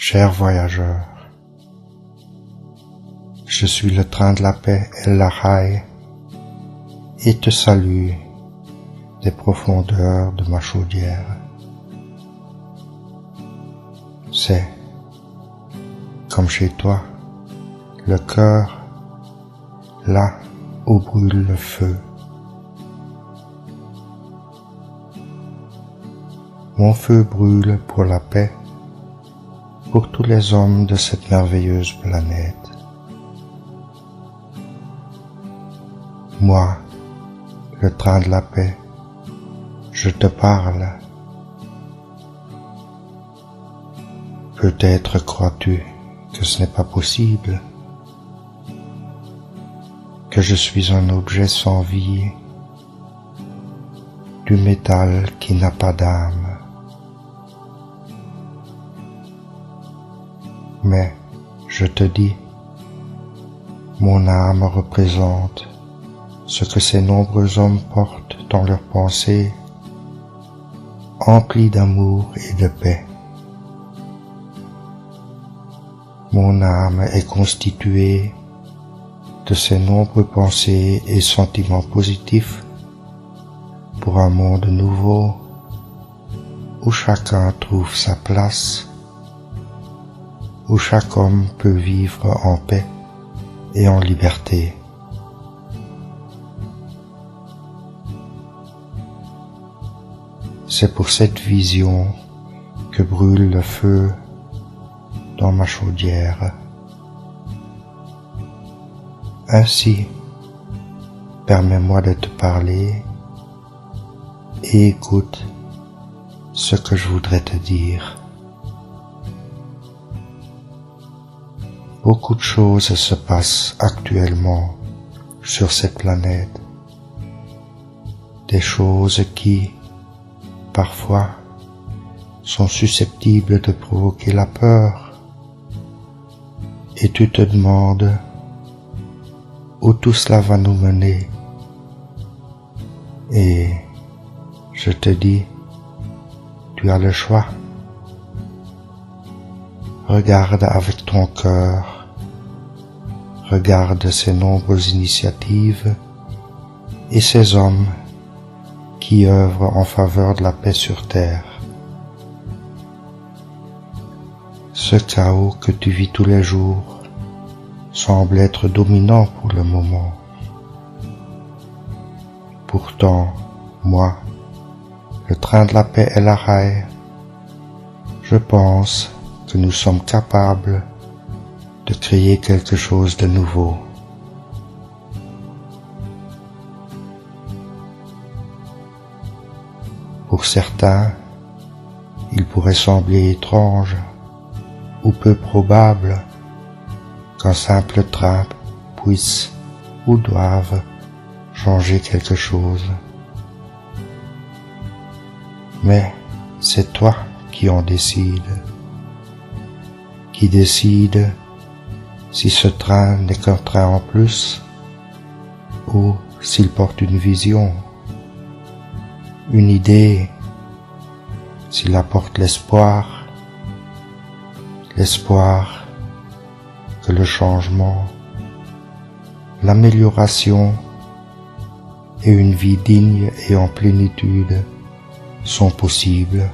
Chers voyageurs, je suis le train de la paix El Lahai et te salue des profondeurs de ma chaudière. C'est, comme chez toi, le cœur, là où brûle le feu. Mon feu brûle pour la paix, pour tous les hommes de cette merveilleuse planète. Moi, le train de la paix, je te parle. Peut-être crois-tu que ce n'est pas possible, que je suis un objet sans vie, du métal qui n'a pas d'âme. Mais, je te dis, mon âme représente ce que ces nombreux hommes portent dans leurs pensées, emplis d'amour et de paix. Mon âme est constituée de ces nombreux pensées et sentiments positifs pour un monde nouveau où chacun trouve sa place, où chaque homme peut vivre en paix et en liberté. C'est pour cette vision que brûle le feu dans ma chaudière. Ainsi, permets-moi de te parler et écoute ce que je voudrais te dire. Beaucoup de choses se passent actuellement sur cette planète, des choses qui, parfois, sont susceptibles de provoquer la peur, et tu te demandes où tout cela va nous mener. Et je te dis, tu as le choix. Regarde avec ton cœur, regarde ces nombreuses initiatives et ces hommes qui œuvrent en faveur de la paix sur terre. Ce chaos que tu vis tous les jours semble être dominant pour le moment. Pourtant, moi, le train de la paix El Lahai, je pense que nous sommes capables de créer quelque chose de nouveau. Pour certains, il pourrait sembler étrange ou peu probable qu'un simple train puisse ou doive changer quelque chose. Mais c'est toi qui en décide, qui décide si ce train n'est qu'un train en plus ou s'il porte une vision, une idée, s'il apporte l'espoir que le changement, l'amélioration et une vie digne et en plénitude sont possibles,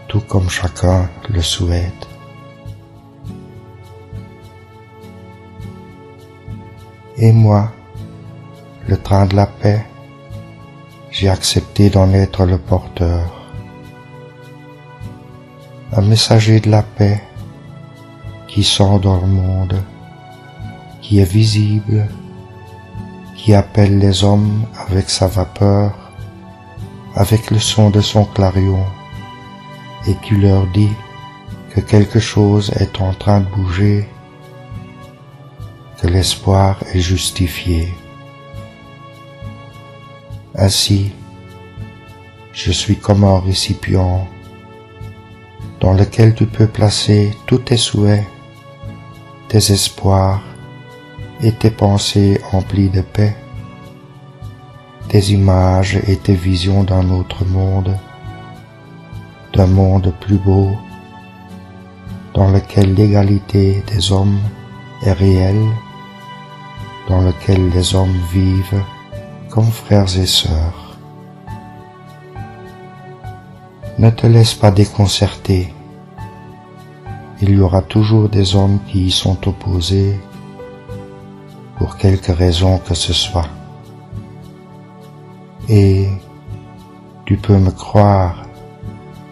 tout comme chacun le souhaite. Et moi, le train de la paix, j'ai accepté d'en être le porteur. Un messager de la paix qui sent dans le monde, qui est visible, qui appelle les hommes avec sa vapeur, avec le son de son clarion, et qui leur dit que quelque chose est en train de bouger, que l'espoir est justifié. Ainsi, je suis comme un récipient dans lequel tu peux placer tous tes souhaits, tes espoirs et tes pensées emplies de paix, tes images et tes visions d'un autre monde, d'un monde plus beau, dans lequel l'égalité des hommes est réelle, dans lequel les hommes vivent comme frères et sœurs. Ne te laisse pas déconcerter. Il y aura toujours des hommes qui y sont opposés pour quelque raison que ce soit. Et tu peux me croire,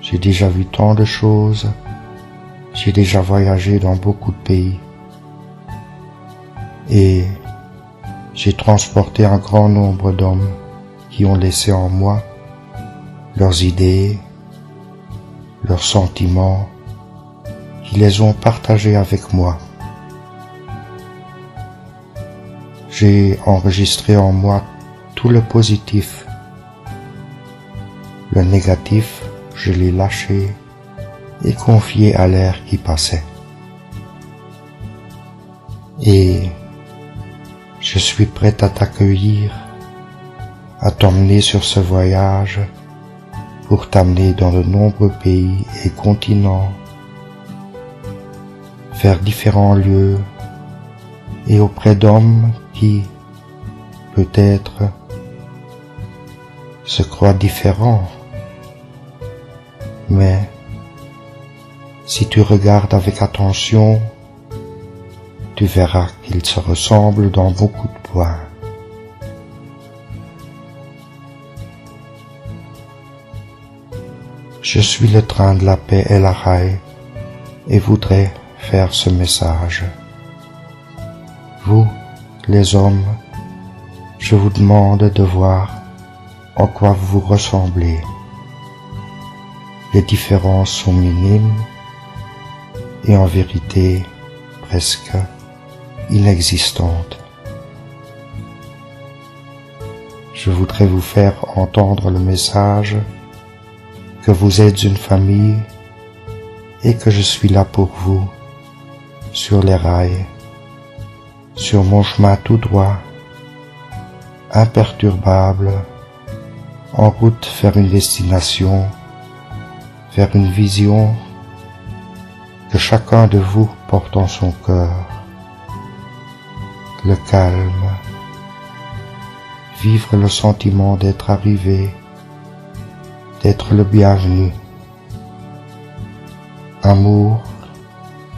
j'ai déjà vu tant de choses, j'ai déjà voyagé dans beaucoup de pays et j'ai transporté un grand nombre d'hommes qui ont laissé en moi leurs idées, leurs sentiments, qui les ont partagés avec moi. J'ai enregistré en moi tout le positif. Le négatif, je l'ai lâché et confié à l'air qui passait. Et je suis prêt à t'accueillir, à t'emmener sur ce voyage pour t'amener dans de nombreux pays et continents, vers différents lieux et auprès d'hommes qui, peut-être, se croient différents. Mais si tu regardes avec attention, tu verras qu'ils se ressemblent dans beaucoup de points. Je suis le train de la paix El Ahai et voudrais faire ce message. Vous, les hommes, je vous demande de voir en quoi vous ressemblez. Les différences sont minimes et en vérité presque inexistantes. Je voudrais vous faire entendre le message que vous êtes une famille et que je suis là pour vous sur les rails, sur mon chemin tout droit, imperturbable, en route vers une destination, vers une vision que chacun de vous porte en son cœur. Le calme, vivre le sentiment d'être arrivé, d'être le bienvenu. Amour,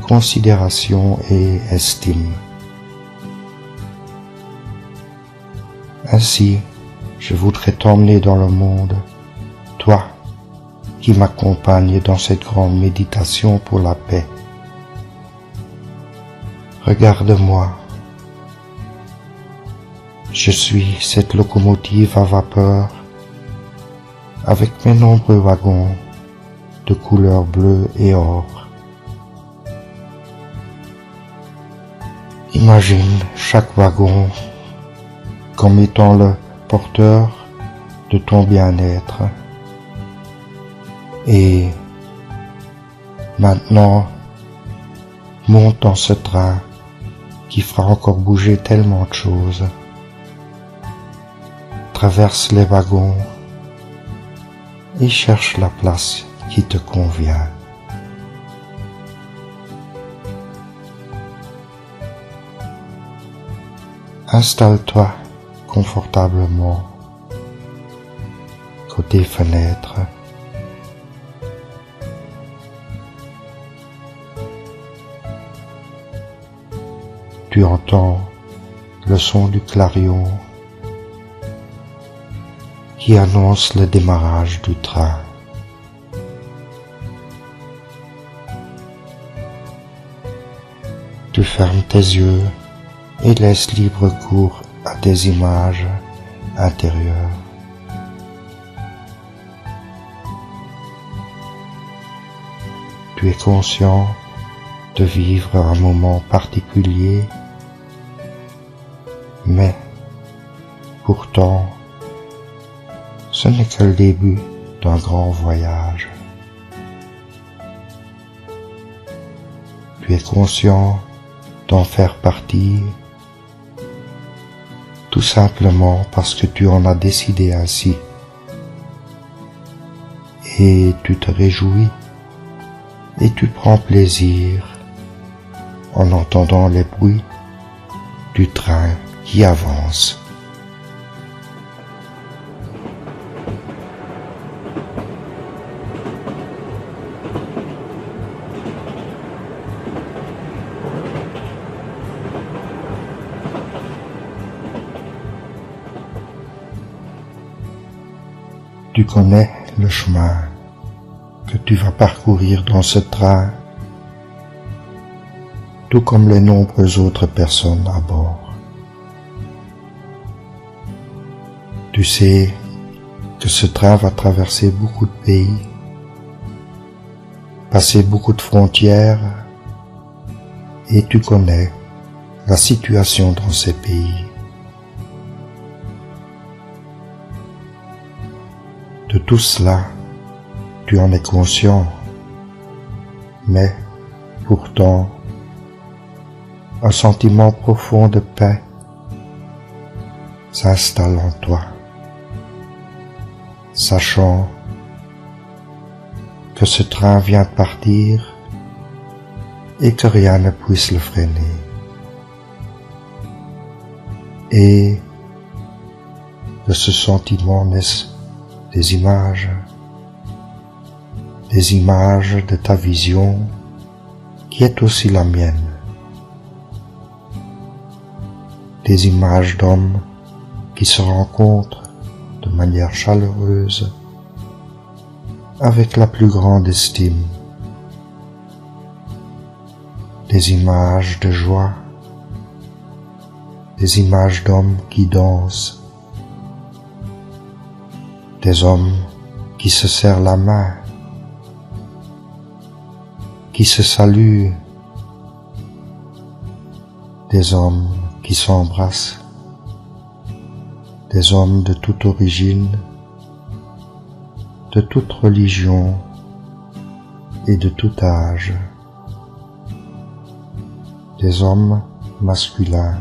considération et estime. Ainsi, je voudrais t'emmener dans le monde, toi qui m'accompagne dans cette grande méditation pour la paix. Regarde-moi. Je suis cette locomotive à vapeur avec mes nombreux wagons de couleur bleue et or. Imagine chaque wagon comme étant le porteur de ton bien-être. Et maintenant, monte dans ce train qui fera encore bouger tellement de choses. Traverse les wagons et cherche la place qui te convient. Installe-toi confortablement côté fenêtre. Tu entends le son du clarion qui annonce le démarrage du train. Tu fermes tes yeux et laisses libre cours à tes images intérieures. Tu es conscient de vivre un moment particulier, mais pourtant, ce n'est que le début d'un grand voyage. Tu es conscient d'en faire partie, tout simplement parce que tu en as décidé ainsi. Et tu te réjouis et tu prends plaisir en entendant les bruits du train qui avance. Tu connais le chemin que tu vas parcourir dans ce train, tout comme les nombreuses autres personnes à bord. Tu sais que ce train va traverser beaucoup de pays, passer beaucoup de frontières, et tu connais la situation dans ces pays. De tout cela, tu en es conscient, mais pourtant, un sentiment profond de paix s'installe en toi, sachant que ce train vient de partir et que rien ne puisse le freiner. Et de ce sentiment naissent des images de ta vision qui est aussi la mienne, des images d'hommes qui se rencontrent de manière chaleureuse avec la plus grande estime, des images de joie, des images d'hommes qui dansent, des hommes qui se serrent la main, qui se saluent, des hommes qui s'embrassent, des hommes de toute origine, de toute religion et de tout âge, des hommes masculins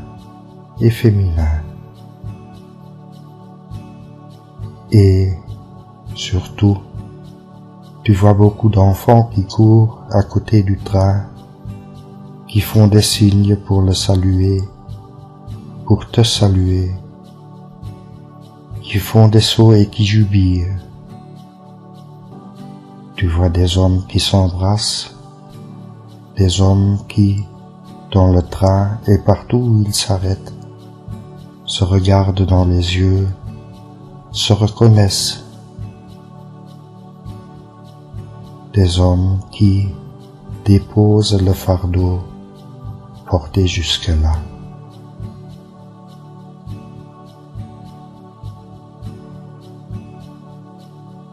et féminins. Et surtout, tu vois beaucoup d'enfants qui courent à côté du train, qui font des signes pour le saluer, pour te saluer, qui font des sauts et qui jubilent. Tu vois des hommes qui s'embrassent, des hommes qui, dans le train et partout où ils s'arrêtent, se regardent dans les yeux, se reconnaissent, des hommes qui déposent le fardeau porté jusque-là.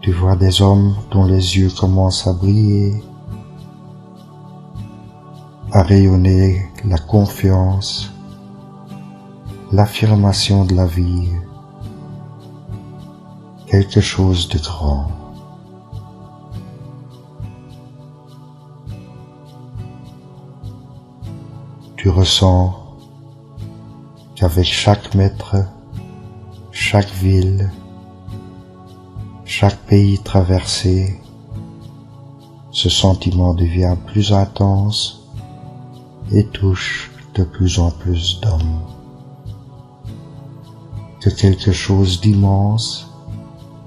Tu vois des hommes dont les yeux commencent à briller, à rayonner la confiance, l'affirmation de la vie, quelque chose de grand. Tu ressens qu'avec chaque mètre, chaque ville, chaque pays traversé, ce sentiment devient plus intense et touche de plus en plus d'hommes. Que quelque chose d'immense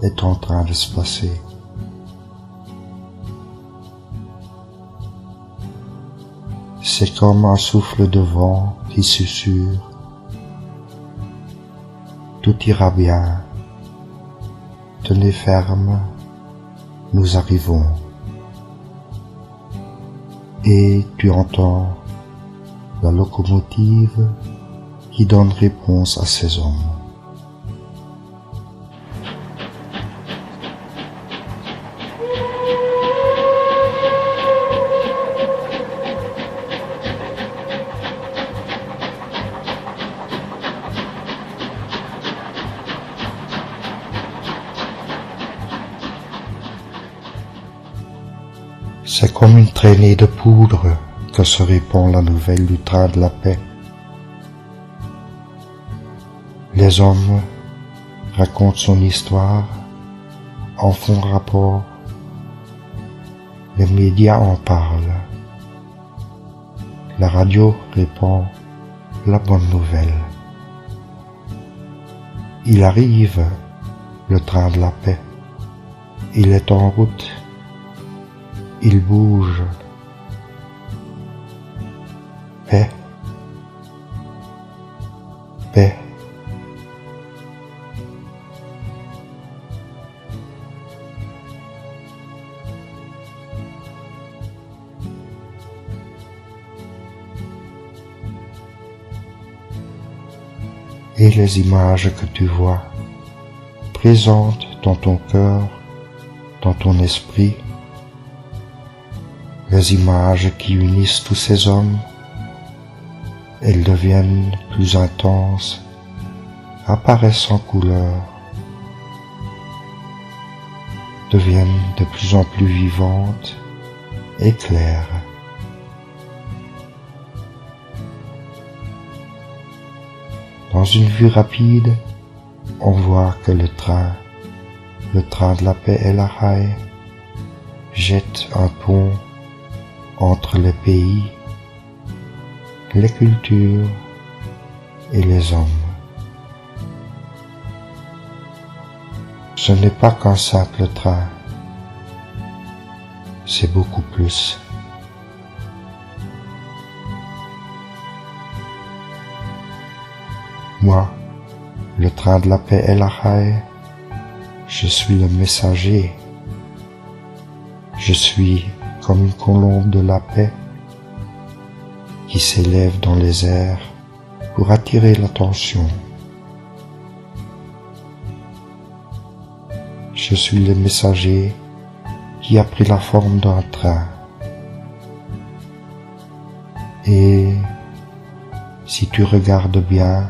est en train de se passer. C'est comme un souffle de vent qui susurre. Tout ira bien. Tenez ferme, nous arrivons. Et tu entends la locomotive qui donne réponse à ces hommes. C'est comme une traînée de poudre que se répand la nouvelle du train de la paix. Les hommes racontent son histoire, en font rapport, Les médias en parlent. La radio répand la bonne nouvelle. Il arrive, le train de la paix. Il est en route. Il bouge. Paix. Paix. Et les images que tu vois, présentes dans ton cœur, dans ton esprit, les images qui unissent tous ces hommes, elles deviennent plus intenses, apparaissent en couleur, deviennent de plus en plus vivantes et claires. Dans une vue rapide, on voit que le train de la paix et la raille, jette un pont entre les pays, les cultures et les hommes. Ce n'est pas qu'un simple train, c'est beaucoup plus. Moi, le train de la paix et la raille, je suis le messager. Je suis comme une colombe de la paix qui s'élève dans les airs pour attirer l'attention. Je suis le messager qui a pris la forme d'un train. Et si tu regardes bien,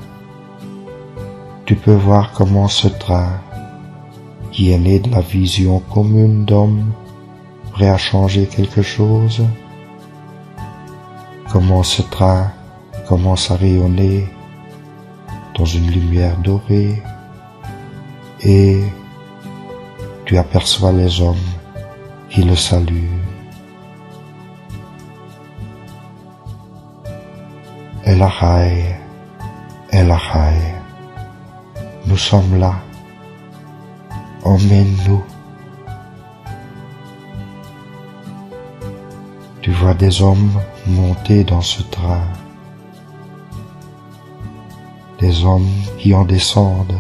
tu peux voir comment ce train, qui est né de la vision commune d'hommes prêts à changer quelque chose, comment ce train commence à rayonner dans une lumière dorée et tu aperçois les hommes qui le saluent. El Ahai, El Ahai. Nous sommes là, emmène-nous. Tu vois des hommes monter dans ce train, des hommes qui en descendent.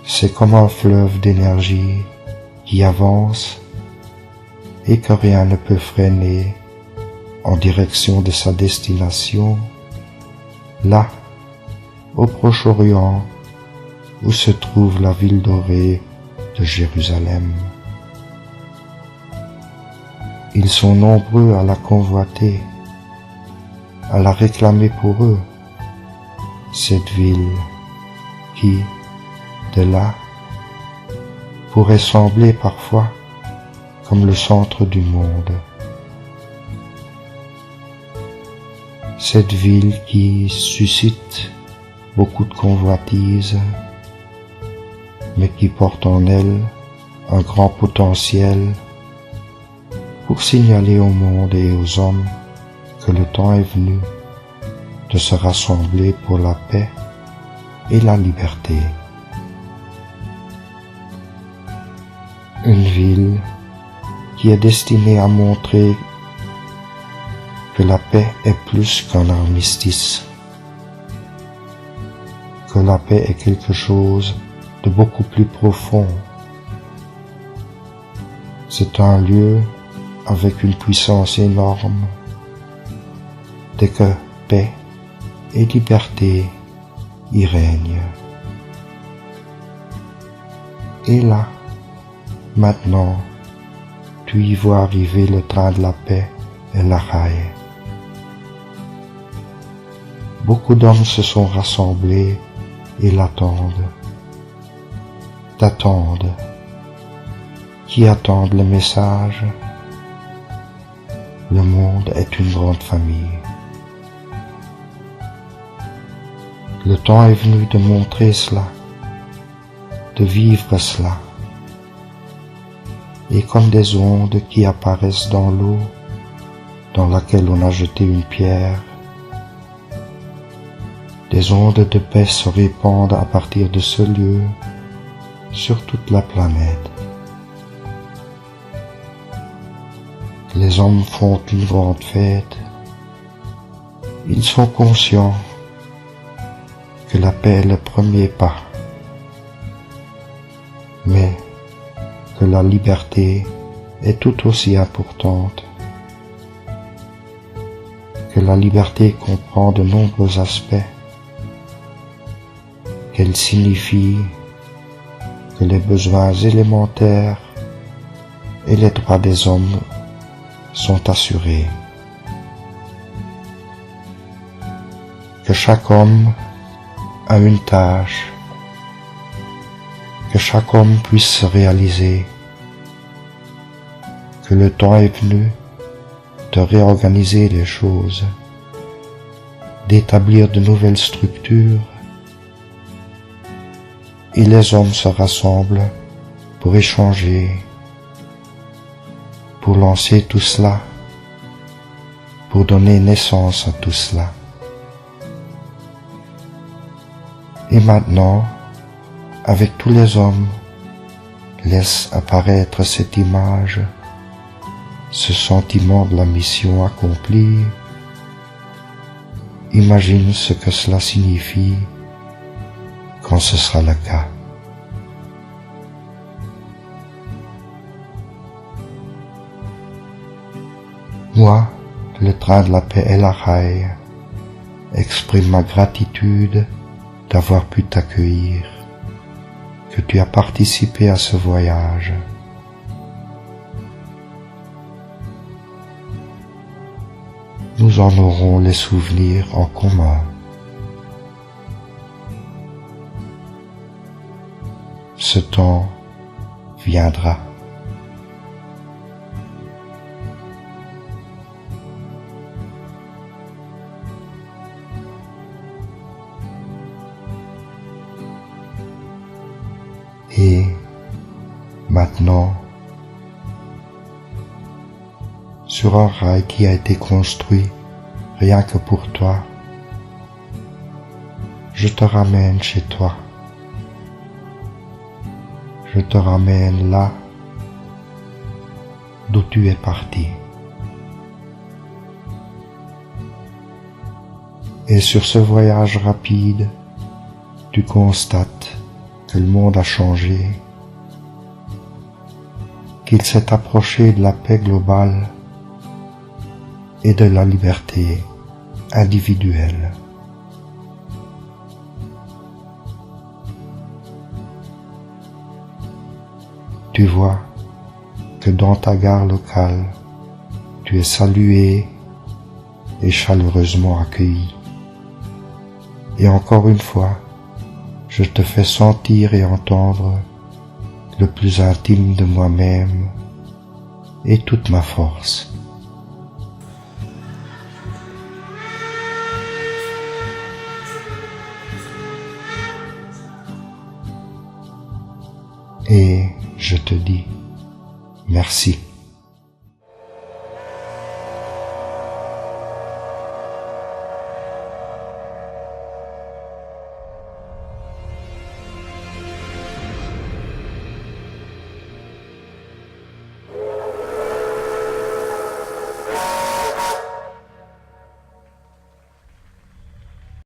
C'est comme un fleuve d'énergie qui avance et que rien ne peut freiner en direction de sa destination, là, au Proche-Orient, où se trouve la ville dorée de Jérusalem. Ils sont nombreux à la convoiter, à la réclamer pour eux, cette ville qui, de là, pourrait sembler parfois comme le centre du monde. Cette ville qui suscite beaucoup de convoitises, mais qui porte en elle un grand potentiel pour signaler au monde et aux hommes que le temps est venu de se rassembler pour la paix et la liberté. Une ville qui est destinée à montrer que la paix est plus qu'un armistice, que la paix est quelque chose de beaucoup plus profond. C'est un lieu avec une puissance énorme, dès que paix et liberté y règnent. Et là, maintenant, tu y vois arriver le train de la paix et la raille. Beaucoup d'hommes se sont rassemblés et l'attendent. T'attendent. Qui attendent le message? Le monde est une grande famille. Le temps est venu de montrer cela, de vivre cela. Et comme des ondes qui apparaissent dans l'eau dans laquelle on a jeté une pierre, des ondes de paix se répandent à partir de ce lieu sur toute la planète. Les hommes font une grande fête. Ils sont conscients que la paix est le premier pas, mais que la liberté est tout aussi importante, que la liberté comprend de nombreux aspects, qu'elle signifie que les besoins élémentaires et les droits des hommes sont assurés, que chaque homme a une tâche, que chaque homme puisse se réaliser, que le temps est venu de réorganiser les choses, d'établir de nouvelles structures, et les hommes se rassemblent pour échanger, pour lancer tout cela, pour donner naissance à tout cela. Et maintenant, avec tous les hommes, laisse apparaître cette image, ce sentiment de la mission accomplie. Imagine ce que cela signifie quand ce sera le cas. Moi, le train de la paix et la raille, exprime ma gratitude d'avoir pu t'accueillir, que tu as participé à ce voyage. Nous en aurons les souvenirs en commun. Ce temps viendra. Et maintenant, sur un rail qui a été construit rien que pour toi, je te ramène chez toi. Je te ramène là d'où tu es parti. Et sur ce voyage rapide, tu constates que le monde a changé, qu'il s'est approché de la paix globale et de la liberté individuelle. Tu vois que dans ta gare locale, tu es salué et chaleureusement accueilli. Et encore une fois, je te fais sentir et entendre le plus intime de moi-même et toute ma force. Et je te dis merci.